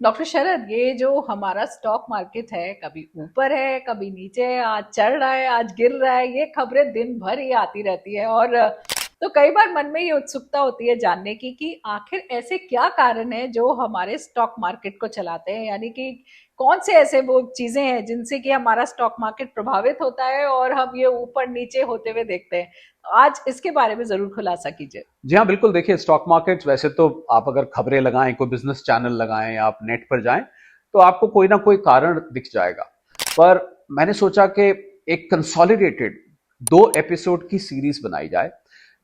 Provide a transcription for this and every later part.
Doctor शरद, ये जो हमारा स्टॉक मार्केट है, कभी ऊपर है कभी नीचे है, आज चढ़ रहा है आज गिर रहा है, ये खबरें दिन भर ही आती रहती है। और तो कई बार मन में ये उत्सुकता होती है जानने की कि आखिर ऐसे क्या कारण है जो हमारे स्टॉक मार्केट को चलाते हैं, यानी कि कौन से ऐसे वो चीजें हैं जिनसे कि हमारा स्टॉक मार्केट प्रभावित होता है और हम ये ऊपर नीचे होते हुए देखते हैं। आज इसके बारे में जरूर खुलासा कीजिए। जी हाँ, बिल्कुल। देखिए, स्टॉक मार्केट्स वैसे तो आप अगर खबरें लगाएं, कोई बिजनेस चैनल लगाएं या आप नेट पर जाएं, तो आपको कोई ना कोई कारण दिख जाएगा। पर मैंने सोचा कि एक कंसोलिडेटेड 2 एपिसोड की सीरीज बनाई जाए,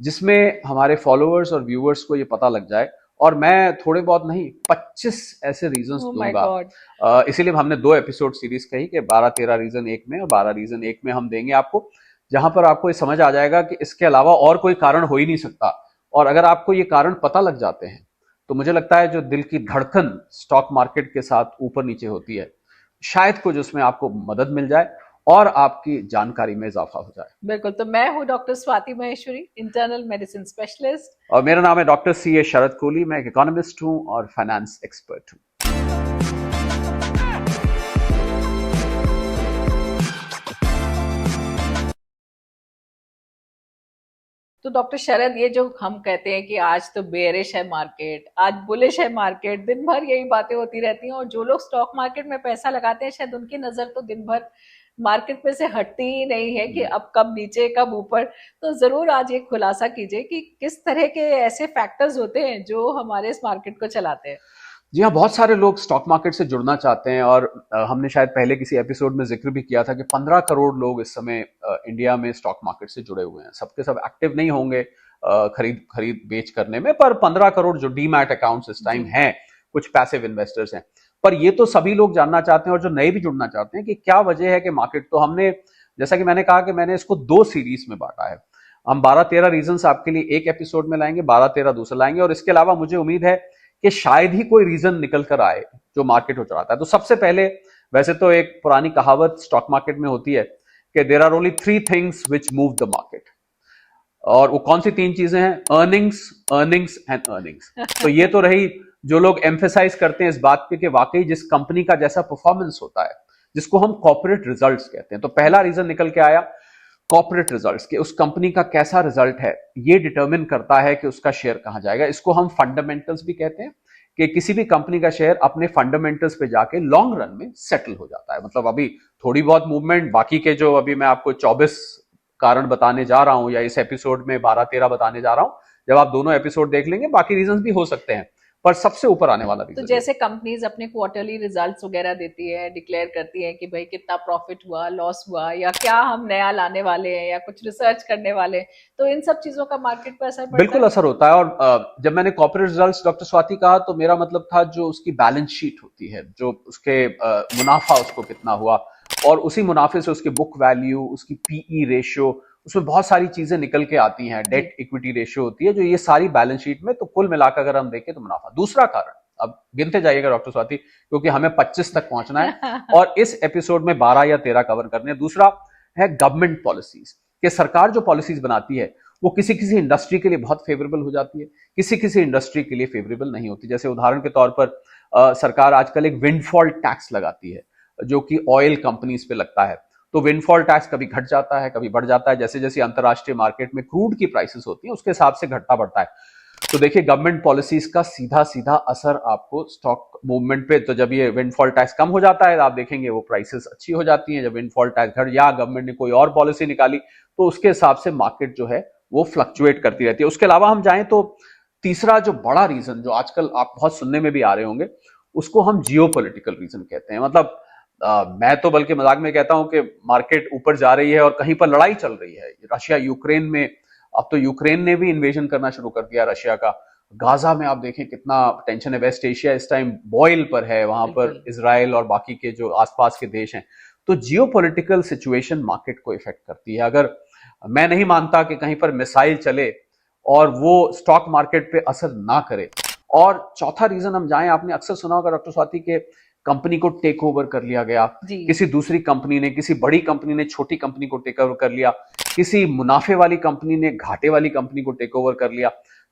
जिसमें हमारे फॉलोअर्स और व्यूअर्स को ये पता लग जाए। और मैं थोड़े बहुत नहीं, 25 ऐसे रीजंस ओ माय दूंगा। गॉड। इसीलिए हमने 2 एपिसोड सीरीज कही कि 12-13 रीजन एक में और 12 रीजन एक में हम देंगे आपको, जहां पर आपको ये समझ आ जाएगा कि इसके अलावा और कोई कारण हो ही नहीं सकता। और अगर आपको ये कारण पता लग जाते हैं, तो मुझे लगता है जो दिल की धड़कन स्टॉक मार्केट के साथ ऊपर नीचे होती है, शायद कुछ उसमें आपको मदद मिल जाए और आपकी जानकारी में इजाफा हो जाए। बिल्कुल, तो मैं हूँ doctor Swati Maheshwari, internal medicine specialist. और मेरा नाम है डॉक्टर सी ए शरद कोहली। मैं एक इकोनॉमिस्ट हूं और फाइनेंस एक्सपर्ट हूं। तो डॉक्टर शरद, ये जो हम कहते हैं कि आज तो बेयरिश है मार्केट, आज बुलिश है मार्केट, दिन भर यही बातें होती रहती हैं और जो लोग स्टॉक मार्केट में पैसा लगाते हैं शायद उनकी नजर तो दिन भर मार्केट में से हटती ही नहीं है कि अब कब नीचे कब ऊपर। तो जरूर आज ये खुलासा कीजिए कि किस तरह के ऐसे फैक्टर्स होते हैं जो हमारे इस मार्केट को चलाते हैं। जी हाँ, बहुत सारे लोग स्टॉक मार्केट से जुड़ना चाहते हैं। और हमने शायद पहले किसी एपिसोड में जिक्र भी किया था कि 15 करोड़ लोग इस समय इंडिया में स्टॉक मार्केट से जुड़े हुए हैं। सबके सब एक्टिव नहीं होंगे खरीद खरीद बेच करने में, पर 15 करोड़ जो डीमैट अकाउंट्स इस टाइम जी। हैं, कुछ पैसिव इन्वेस्टर्स हैं। पर ये तो सभी लोग जानना चाहते हैं और जो नए भी जुड़ना चाहते हैं कि क्या वजह है कि मार्केट, तो हमने, जैसा कि मैंने कहा कि मैंने इसको 2 सीरीज में बांटा है। हम 12-13 रीजन आपके लिए एक एपिसोड में लाएंगे, 12-13 दूसरा लाएंगे। और इसके अलावा मुझे उम्मीद है कि शायद ही कोई रीजन निकल कर आए जो मार्केट को चढ़ाता है। तो सबसे पहले, वैसे तो एक पुरानी कहावत स्टॉक मार्केट में होती है कि there are only 3 things which move the market. और वो कौन सी 3 चीजें हैं? Earnings, earnings and earnings. तो ये तो रही, जो लोग एम्फेसाइज करते हैं इस बात पे कि वाकई जिस कंपनी का जैसा परफॉर्मेंस होता है, जिसको हम कॉर्पोरेट रिजल्ट्स कहते हैं, तो पहला रीजन निकल के आया कॉर्पोरेट रिजल्ट्स के, उस कंपनी का कैसा रिजल्ट है ये डिटरमिन करता है कि उसका शेयर कहां जाएगा। इसको हम फंडामेंटल्स भी कहते हैं कि किसी भी कंपनी का शेयर अपने फंडामेंटल्स पे जाके लॉन्ग रन में सेटल हो जाता है। मतलब अभी थोड़ी बहुत मूवमेंट, बाकी के जो अभी मैं आपको 24 कारण बताने जा रहा हूं या इस एपिसोड में 12-13 बताने जा रहा हूं, जब आप दोनों एपिसोड देख लेंगे बाकी रीजन भी हो सकते हैं, पर सबसे ऊपर आने वाला तो रीजन ये। जैसे कंपनीज अपने क्वार्टरली रिजल्ट्स वगैरह देती है, डिक्लेयर करती है कि भाई कितना प्रॉफिट हुआ, लॉस हुआ, या क्या हम नया लाने वाले हैं या कुछ रिसर्च करने वाले हैं, तो इन सब चीजों का मार्केट पर असर पड़ता बिल्कुल है। असर होता है। और जब मैंने कॉर्पोरेट रिजल्ट्स डॉक्टर स्वाति कहा, तो मेरा मतलब था जो उसकी बैलेंस शीट होती है, जो उसके मुनाफा उसको कितना हुआ, और उसी मुनाफे से उसकी बुक वैल्यू, उसकी पीई रेशियो, उसमें बहुत सारी चीजें निकल के आती हैं। जी। डेट इक्विटी रेशियो होती है, जो ये सारी बैलेंस शीट में, तो कुल मिलाकर अगर हम देखें तो मुनाफा। दूसरा कारण, अब गिनते जाइएगा डॉक्टर स्वाति, क्योंकि हमें 25 तक पहुंचना है और इस एपिसोड में 12 या 13 कवर करने हैं। दूसरा है गवर्नमेंट पॉलिसीज, कि सरकार जो पॉलिसीज बनाती है वो किसी किसी इंडस्ट्री के लिए बहुत फेवरेबल हो जाती है, किसी किसी इंडस्ट्री के लिए फेवरेबल नहीं होती। जैसे उदाहरण के तौर पर सरकार आजकल एक विंडफॉल टैक्स लगाती है, जो कि ऑयल कंपनीज पे लगता है। तो विंडफॉल टैक्स कभी घट जाता है कभी बढ़ जाता है, जैसे जैसे अंतर्राष्ट्रीय मार्केट में क्रूड की प्राइसेस होती है उसके हिसाब से घटता बढ़ता है। तो देखिए, गवर्नमेंट पॉलिसीज का सीधा सीधा असर आपको स्टॉक मूवमेंट पे, तो जब ये विंडफॉल टैक्स कम हो जाता है, आप देखेंगे वो प्राइसेस अच्छी हो जाती हैं। जब विंडफॉल टैक्स घट, या गवर्नमेंट ने कोई और पॉलिसी निकाली, तो उसके हिसाब से मार्केट जो है वो फ्लक्चुएट करती रहती है। उसके अलावा हम जाएं तो तीसरा जो बड़ा रीजन, जो आजकल आप बहुत सुनने में भी आ रहे होंगे, उसको हम जियो पोलिटिकल रीजन कहते हैं। मतलब मैं तो बल्कि मजाक में कहता हूं कि मार्केट ऊपर जा रही है और कहीं पर लड़ाई चल रही है, रशिया यूक्रेन में। अब तो यूक्रेन ने भी इन्वेजन करना शुरू कर दिया रशिया का। गाजा में आप देखें कितना टेंशन है। वेस्ट एशिया इस टाइम बॉयल पर है, वहां पर बिल्कुल। इसराइल और बाकी के जो आसपास के देश हैं। तो जियो पोलिटिकल सिचुएशन मार्केट को इफेक्ट करती है। अगर, मैं नहीं मानता कि कहीं पर मिसाइल चले और वो स्टॉक मार्केट पे असर ना करे। और चौथा रीजन हम जाएं, आपने अक्सर सुना होगा डॉक्टर स्वाति के, कंपनी को टेक ओवर कर लिया गया, जी। किसी दूसरी कंपनी ने, किसी बड़ी कंपनी ने छोटी कंपनी को टेक ओवर कर लिया, किसी मुनाफे वाली कंपनी ने घाटे वाली कंपनी को टेक ओवर कर लिया।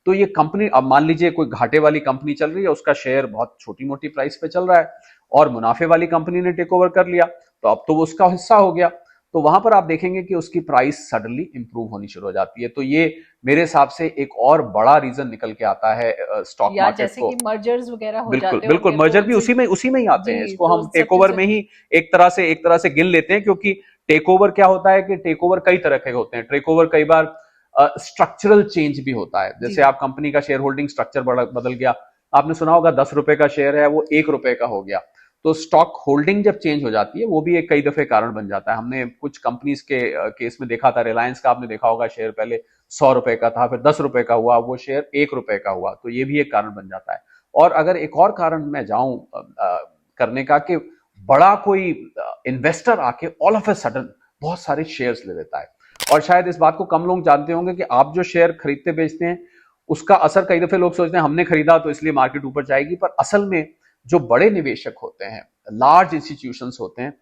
तो ये कंपनी, अब मान लीजिए कोई घाटे वाली कंपनी चल रही है, उसका शेयर बहुत छोटी मोटी प्राइस पे चल रहा है और मुनाफे वाली कंपनी ने टेक ओवर कर लिया, तो अब तो वो उसका हिस्सा हो गया, तो वहां पर आप देखेंगे कि उसकी प्राइस सडनली इंप्रूव होनी शुरू हो जाती है। तो ये मेरे हिसाब से एक और बड़ा रीजन निकल के आता है स्टॉक या मार्केट जैसे को। कि मर्जर्स वगैरह हो बिल्कुल जाते बिल्कुल, होंगे तो मर्जर भी उनसे, उसी में ही आते हैं, जी, इसको तो हम सब टेक ओवर चीजें, में ही एक तरह से गिन लेते हैं, क्योंकि टेक ओवर क्या होता है कि टेक ओवर कई तरह के होते हैं। टेक ओवर कई बार स्ट्रक्चरल चेंज भी होता है, जी, जैसे आप कंपनी का शेयर होल्डिंग स्ट्रक्चर बदल गया, आपने सुना होगा 10 रुपए का शेयर है वो 1 रुपए का हो गया, तो स्टॉक होल्डिंग जब चेंज हो जाती है वो भी एक कई दफे कारण बन जाता है। हमने कुछ कंपनीज के केस में देखा था, रिलायंस का आपने देखा होगा, शेयर पहले 100 रुपए का था, फिर 10 रुपए का हुआ, वो शेयर 1 रुपए का हुआ, तो ये भी एक कारण बन जाता है। और अगर एक और कारण मैं जाऊं करने का, कि बड़ा कोई इन्वेस्टर आके ऑल ऑफ ए सडन बहुत सारे शेयर्स ले लेता है, और शायद इस बात को कम लोग जानते होंगे कि आप जो शेयर खरीदते बेचते हैं उसका असर, कई दफे लोग सोचते हैं हमने खरीदा तो इसलिए मार्केट ऊपर जाएगी, पर असल में जो बड़े निवेशक होते हैं, लार्ज इंस्टीट्यूशंस होते हैं,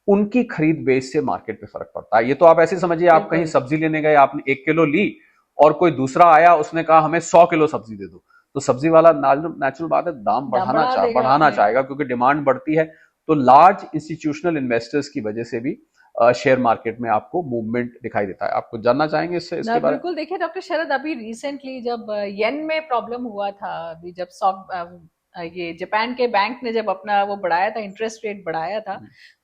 उनकी खरीद बेच से मार्केट पे फर्क पड़ता है। ये तो आप ऐसे समझिए, आप कहीं बिल्कुल, सब्जी लेने गए, आपने 1 किलो ली और कोई दूसरा आया, उसने कहा हमें 100 किलो सब्जी दे दो, तो सब्जी वाला नेचुरल बात है दाम दाम बढ़ा देगा बढ़ाना आपने। चाहेगा, क्योंकि डिमांड बढ़ती है। तो लार्ज इंस्टीट्यूशनल इन्वेस्टर्स की वजह से भी शेयर मार्केट में आपको मूवमेंट दिखाई देता है। आपको जानना चाहेंगे इससे, ना, इसके बारे में? बिल्कुल। देखिए डॉक्टर शरद, अभी रिसेंटली जब येन में प्रॉब्लम हुआ था, अभी जब ये जापान के बैंक ने जब अपना वो बढ़ाया था, इंटरेस्ट रेट बढ़ाया था,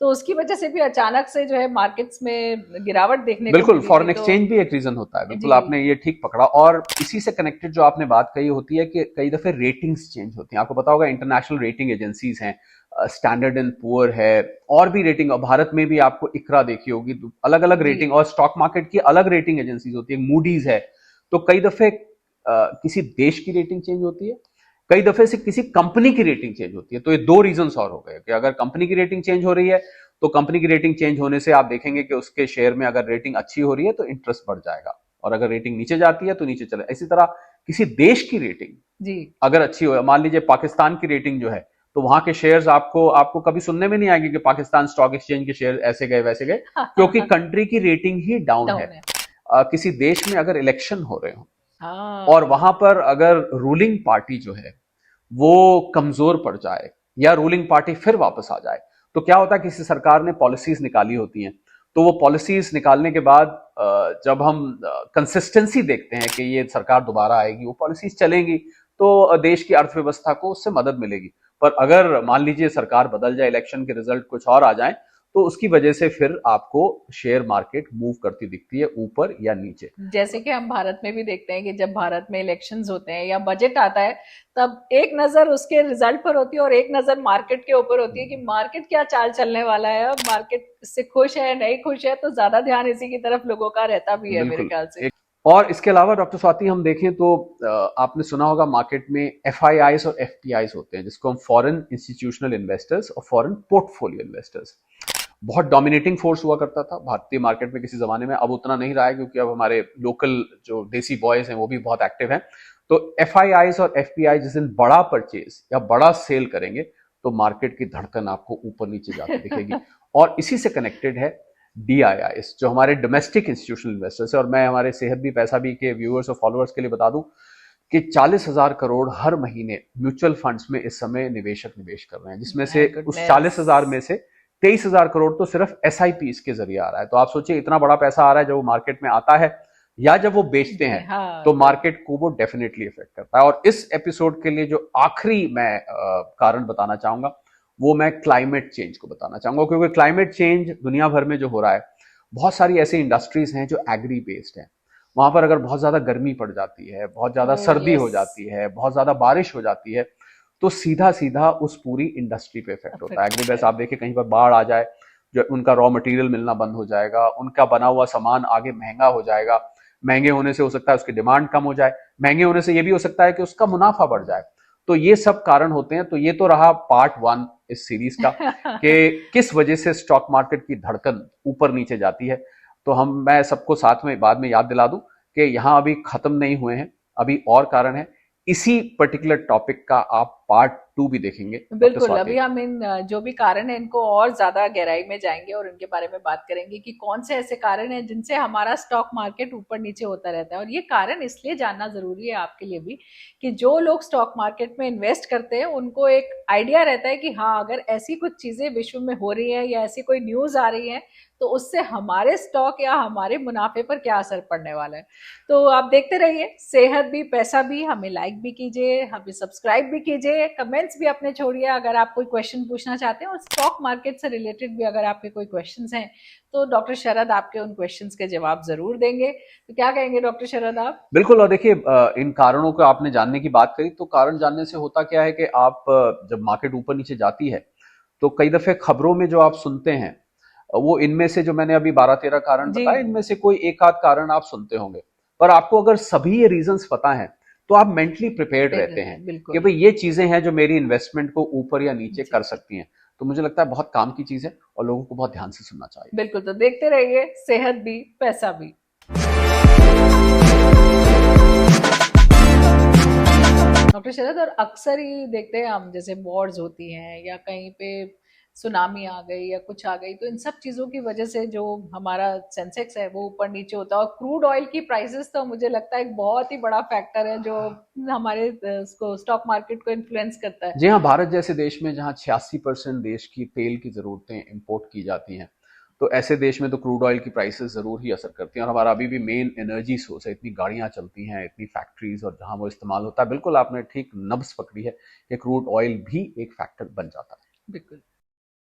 तो उसकी वजह से भी अचानक से जो है मार्केट्स में गिरावट देखने को बिल्कुल, मिली थी। फॉरेन तो एक्सचेंज भी एक रीजन होता है, बिल्कुल जी, आपने ये ठीक पकड़ा। और इसी से कनेक्टेड जो आपने बात कही होती है कि कई दफे रेटिंग्स चेंज होती हैं। आपको पता होगा इंटरनेशनल रेटिंग एजेंसीज हैं, स्टैंडर्ड एंड पुअर है, और भी रेटिंग, भारत में भी आपको इकरा देखी होगी, तो अलग अलग जी, रेटिंग, और स्टॉक मार्केट की अलग रेटिंग एजेंसीज होती है, मूडीज है। तो कई दफे किसी देश की रेटिंग चेंज होती है, कई दफे से किसी कंपनी की रेटिंग चेंज होती है। तो ये दो रीजन और हो गए कि अगर कंपनी की रेटिंग चेंज हो रही है, तो कंपनी की रेटिंग चेंज होने से आप देखेंगे कि उसके शेयर में अगर रेटिंग अच्छी हो रही है तो इंटरेस्ट बढ़ जाएगा, और अगर रेटिंग नीचे जाती है तो नीचे चले। इसी तरह किसी देश की रेटिंग जी, अगर अच्छी हो, मान लीजिए पाकिस्तान की रेटिंग जो है, तो वहां के शेयर्स आपको आपको कभी सुनने में नहीं आएंगे कि पाकिस्तान स्टॉक एक्सचेंज के शेयर ऐसे गए वैसे गए, क्योंकि कंट्री की रेटिंग ही डाउन है। डाउन है। किसी देश में अगर इलेक्शन हो रहे हो और हाँ, वहां पर अगर रूलिंग पार्टी जो है वो कमजोर पड़ जाए, या रूलिंग पार्टी फिर वापस आ जाए, तो क्या होता है, किसी सरकार ने पॉलिसीज निकाली होती हैं, तो वो पॉलिसीज निकालने के बाद जब हम कंसिस्टेंसी देखते हैं कि ये सरकार दोबारा आएगी, वो पॉलिसीज चलेंगी, तो देश की अर्थव्यवस्था को उससे मदद मिलेगी। पर अगर मान लीजिए सरकार बदल जाए, इलेक्शन के रिजल्ट कुछ और आ जाए, तो उसकी वजह से फिर आपको शेयर मार्केट मूव करती दिखती है, ऊपर या नीचे। जैसे कि हम भारत में भी देखते हैं कि जब भारत में इलेक्शंस होते हैं या बजट आता है, तब एक नजर उसके रिजल्ट पर होती है और एक नजर मार्केट के ऊपर होती है कि मार्केट क्या चाल चलने वाला है, और मार्केट इससे खुश है नहीं खुश है, तो ज्यादा ध्यान इसी की तरफ लोगों का रहता भी है मेरे बिल्कुल। ख्याल से। और इसके अलावा डॉक्टर स्वाति हम देखें तो आपने सुना होगा मार्केट में एफआईआईज और एफपीआईज होते हैं, जिसको हम फॉरेन इंस्टीट्यूशनल इन्वेस्टर्स और फॉरेन पोर्टफोलियो इन्वेस्टर्स, बहुत डोमिनेटिंग फोर्स हुआ करता था भारतीय मार्केट में किसी जमाने में। अब उतना नहीं रहा है, क्योंकि अब हमारे लोकल जो देसी बॉयज हैं वो भी बहुत एक्टिव हैं। तो एफआईआईज और एफपीआई जिस दिन बड़ा परचेज या बड़ा सेल करेंगे, तो मार्केट की धड़कन आपको ऊपर नीचे जाती दिखेगी। और इसी से कनेक्टेड है डीआईआईस, जो हमारे डोमेस्टिक इंस्टीट्यूशनल इन्वेस्टर्स है। और मैं हमारे सेहत भी पैसा भी के व्यूअर्स और फॉलोअर्स के लिए बता दूं कि 40,000 करोड़ हर महीने म्यूचुअल फंड्स में इस समय निवेशक निवेश कर रहे हैं, जिसमें से माय उस गुडनेस। 40,000 में से 23,000 करोड़ तो सिर्फ एसआईपी के जरिए आ रहा है। तो आप सोचिए, इतना बड़ा पैसा आ रहा है जब वो मार्केट में आता है या जब वो बेचते हैं, हाँ, तो मार्केट को वो डेफिनेटली इफेक्ट करता है। और इस एपिसोड के लिए जो आखिरी मैं कारण बताना चाहूंगा, वो मैं क्लाइमेट चेंज को बताना चाहूंगा, क्योंकि क्लाइमेट चेंज दुनिया भर में जो हो रहा है, बहुत सारी ऐसी इंडस्ट्रीज हैं जो एग्री बेस्ड हैं। वहां पर अगर बहुत ज्यादा गर्मी पड़ जाती है, बहुत ज्यादा ओ सर्दी हो यस, जाती है, बहुत ज्यादा बारिश हो जाती है, तो सीधा सीधा उस पूरी इंडस्ट्री पे इफेक्ट होता है। अफेक्ट एग्री होता बेस्ड है। आप देखिए, कहीं पर बाढ़ आ जाए, जो उनका रॉ मटेरियल मिलना बंद हो जाएगा, उनका बना हुआ सामान आगे महंगा हो जाएगा। महंगे होने से हो सकता है उसकी डिमांड कम हो जाए, महंगे होने से ये भी हो सकता है कि उसका मुनाफा बढ़ जाए। तो ये सब कारण होते हैं। तो ये तो रहा पार्ट 1 इस सीरीज का, कि किस वजह से स्टॉक मार्केट की धड़कन ऊपर नीचे जाती है। तो मैं सबको साथ में बाद में याद दिला दूं कि यहां अभी खत्म नहीं हुए हैं, अभी और कारण है। इसी पर्टिकुलर टॉपिक का आप पार्ट 2 भी देखेंगे डॉक्टर बिल्कुल, स्वाति। अभी हम इन जो भी कारण है इनको और ज्यादा गहराई में जाएंगे और इनके बारे में बात करेंगे कि कौन से ऐसे कारण हैं जिनसे हमारा स्टॉक मार्केट ऊपर नीचे होता रहता है। और ये कारण इसलिए जानना जरूरी है आपके लिए भी कि जो लोग स्टॉक मार्केट में इन्वेस्ट करते हैं उनको एक आइडिया रहता है कि हाँ, अगर ऐसी कुछ चीजें विश्व में हो रही है या ऐसी कोई न्यूज आ रही है तो उससे हमारे स्टॉक या हमारे मुनाफे पर क्या असर पड़ने वाला है। तो आप देखते रहिए सेहत भी पैसा भी। हमें लाइक भी कीजिए, हमें सब्सक्राइब भी कीजिए, कमेंट्स भी अपने छोड़िए अगर आप कोई क्वेश्चन पूछना चाहते हैं, और स्टॉक मार्केट से रिलेटेड भी अगर आपके कोई क्वेश्चंस हैं तो डॉक्टर शरद आपके उन क्वेश्चंस के जवाब जरूर देंगे। तो क्या कहेंगे डॉक्टर शरद आप? बिल्कुल। और देखिए, इन कारणों को आपने जानने की बात करी, तो कारण जानने से होता क्या है कि आप जब मार्केट ऊपर नीचे जाती है तो कई दफे खबरों में जो आप सुनते हैं वो इनमें से जो मैंने अभी 12-13 कारण जी बताए, इनमें से कोई एक आध कारण आप सुनते होंगे, पर आपको अगर सभी ये रीजंस पता है तो आप मेंटली प्रिपेयर्ड प्रिपेयर रहते रहते हैं हैं, कि बिल्कुल। भाई ये चीजें हैं जो मेरी इन्वेस्टमेंट को ऊपर या नीचे जी कर सकती हैं। तो मुझे लगता है बहुत काम की चीज है और लोगों को बहुत ध्यान से सुनना चाहिए। बिल्कुल, तो देखते रहिए सेहत भी पैसा भी। डॉक्टर शरद, और अक्सर ही देखते हैं हम जैसे वॉर्स होती हैं या कहीं पे सुनामी आ गई या कुछ आ गई, तो इन सब चीजों की वजह से जो हमारा सेंसेक्स है वो ऊपर नीचे होता है। और क्रूड ऑयल की प्राइसेस तो मुझे लगता है एक बहुत ही बड़ा फैक्टर है जो हमारे इसको स्टॉक मार्केट को इन्फ्लुएंस करता है। जी हाँ, भारत जैसे देश में जहाँ 86% देश की तेल की जरूरतें इंपोर्ट की जाती हैं, तो ऐसे देश में तो क्रूड ऑयल की प्राइसेस जरूर ही असर करती हैं। और हमारा अभी भी मेन एनर्जी सोर्स है, इतनी गाड़ियां चलती हैं, इतनी फैक्ट्रीज, और जहां वो इस्तेमाल होता है, बिल्कुल आपने ठीक नब्ज पकड़ी है कि क्रूड ऑयल भी एक फैक्टर बन जाता है। बिल्कुल।